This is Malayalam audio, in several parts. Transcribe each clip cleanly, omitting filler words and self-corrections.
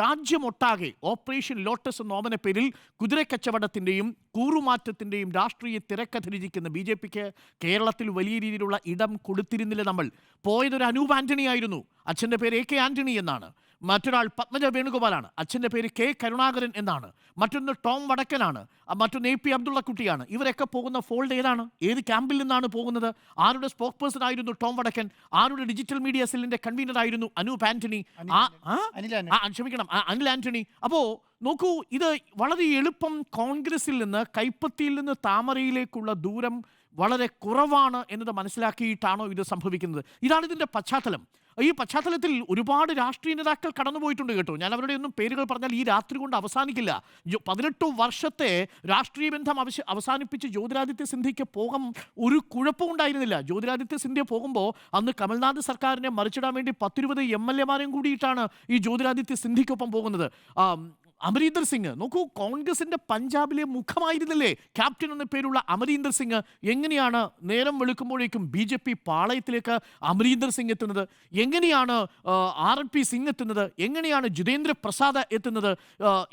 രാജ്യമൊട്ടാകെ ഓപ്പറേഷൻ ലോട്ടസ് എന്ന ഓമന പേരിൽ കുതിരക്കച്ചവടത്തിൻ്റെയും കൂറുമാറ്റത്തിൻ്റെയും രാഷ്ട്രീയ തിരക്കഥ ബി ജെ പിക്ക് കേരളത്തിൽ വലിയ രീതിയിലുള്ള ഇടം കൊടുത്തിരുന്നില്ല. നമ്മൾ പോയതൊരു അനൂപ് ആന്റണി ആയിരുന്നു. അച്ഛൻ്റെ പേര് AK ആന്റണി എന്നാണ്. മറ്റൊരാൾ പത്മജ വേണുഗോപാലാണ്. അച്ഛൻ്റെ പേര് K കരുണാകരൻ എന്നാണ്. മറ്റൊന്ന് ടോം വടക്കനാണ്. മറ്റൊന്ന് AP അബ്ദുള്ളക്കുട്ടിയാണ്. ഇവരൊക്കെ പോകുന്ന ഫോൾഡ് ഏതാണ്? ഏത് ക്യാമ്പിൽ നിന്നാണ് പോകുന്നത്? ആരുടെ സ്പോക്ക് പേഴ്സൺ ആയിരുന്നു ടോം വടക്കൻ? ആരുടെ ഡിജിറ്റൽ മീഡിയ സെല്ലിന്റെ കൺവീനർ ആയിരുന്നു അനൂപ് ആന്റണി? അനിൽ ആന്റണി. അപ്പോ നോക്കൂ, ഇത് വളരെ എളുപ്പം കോൺഗ്രസിൽ നിന്ന് കൈപ്പത്തിയിൽ നിന്ന് താമരയിലേക്കുള്ള ദൂരം വളരെ കുറവാണ് എന്നത് മനസ്സിലാക്കിയിട്ടാണോ ഇത് സംഭവിക്കുന്നത്? ഇതാണ് ഇതിൻ്റെ പശ്ചാത്തലം. ഈ പശ്ചാത്തലത്തിൽ ഒരുപാട് രാഷ്ട്രീയ നേതാക്കൾ കടന്നുപോയിട്ടുണ്ട് കേട്ടോ. ഞാൻ അവരുടെ ഒന്നും പേരുകൾ പറഞ്ഞാൽ ഈ രാത്രി കൊണ്ട് അവസാനിക്കില്ല. 18 വർഷത്തെ രാഷ്ട്രീയ ബന്ധം അവസാനിപ്പിച്ച് ജ്യോതിരാദിത്യ സിന്ധ്യയ്ക്ക് പോകാൻ ഒരു കുഴപ്പവും ഉണ്ടായിരുന്നില്ല. ജ്യോതിരാദിത്യ സിന്ധ്യ പോകുമ്പോൾ അന്ന് കമൽനാഥ് സർക്കാരിനെ മറിച്ചിടാൻ വേണ്ടി 10-20 MLA കൂടിയിട്ടാണ് ഈ ജ്യോതിരാദിത്യ സിന്ധ്യയ്ക്കൊപ്പം പോകുന്നത്. അമരീന്ദർ സിംഗ് നോക്കൂ, കോൺഗ്രസിന്റെ പഞ്ചാബിലെ മുഖമായിരുന്നില്ലേ ക്യാപ്റ്റൻ എന്ന പേരുള്ള അമരീന്ദർ സിംഗ്? എങ്ങനെയാണ് നേരം വെളുക്കുമ്പോഴേക്കും BJP പാളയത്തിലേക്ക് അമരീന്ദർ സിംഗ് എത്തുന്നത്? എങ്ങനെയാണ് RNP സിംഗ് എത്തുന്നത്? എങ്ങനെയാണ് ജിതേന്ദ്ര പ്രസാദ് എത്തുന്നത്?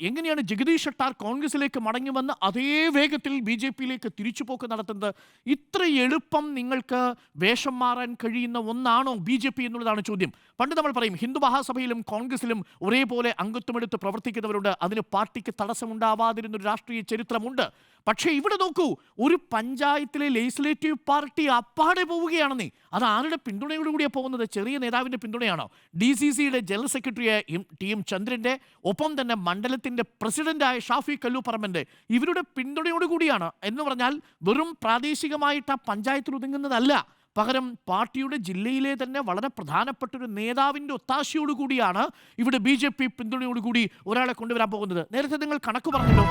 എങ്ങനെയാണ് ജഗദീഷ് ഷട്ടാർ കോൺഗ്രസിലേക്ക് മടങ്ങി വന്ന് അതേ വേഗത്തിൽ BJPയിലേക്ക് തിരിച്ചുപോക്ക് നടത്തുന്നത്? ഇത്ര എളുപ്പം നിങ്ങൾക്ക് വേഷം മാറാൻ കഴിയുന്ന ഒന്നാണോ BJP എന്നുള്ളതാണ് ചോദ്യം. പണ്ട് നമ്മൾ പറയും ഹിന്ദു മഹാസഭയിലും കോൺഗ്രസിലും ഒരേപോലെ അംഗത്വമെടുത്ത് പ്രവർത്തിക്കുന്നവരുണ്ട്. അതിന് പാർട്ടിക്ക് തടസ്സമുണ്ടാവാതിരുന്നൊരു രാഷ്ട്രീയ ചരിത്രമുണ്ട്. പക്ഷേ ഇവിടെ നോക്കൂ, ഒരു പഞ്ചായത്തിലെ ലെജിസ്ലേറ്റീവ് പാർട്ടി അപ്പാടെ പോവുകയാണെന്നേ. അത് ആരുടെ പിന്തുണയോടുകൂടിയാണ് പോകുന്നത്? ചെറിയ നേതാവിൻ്റെ പിന്തുണയാണോ? DCCയുടെ ജനറൽ സെക്രട്ടറിയായ TM ചന്ദ്രൻ്റെ, ഒപ്പം തന്നെ മണ്ഡലത്തിൻ്റെ പ്രസിഡന്റായ ഷാഫി കല്ലൂപ്പറമ്പൻ്റെ, ഇവരുടെ പിന്തുണയോടുകൂടിയാണ്. എന്ന് പറഞ്ഞാൽ വെറും പ്രാദേശികമായിട്ട് ആ പഞ്ചായത്തിൽ ഒതുങ്ങുന്നതല്ല. പകരം പാർട്ടിയുടെ ജില്ലയിലെ തന്നെ വളരെ പ്രധാനപ്പെട്ട ഒരു നേതാവിൻ്റെ ഒത്താശയോടുകൂടിയാണ് ഇവിടെ BJP പിന്തുണയോടുകൂടി ഒരാളെ കൊണ്ടുവരാൻ പോകുന്നത്. നേരത്തെ നിങ്ങൾ കണക്ക് പറഞ്ഞല്ലോ.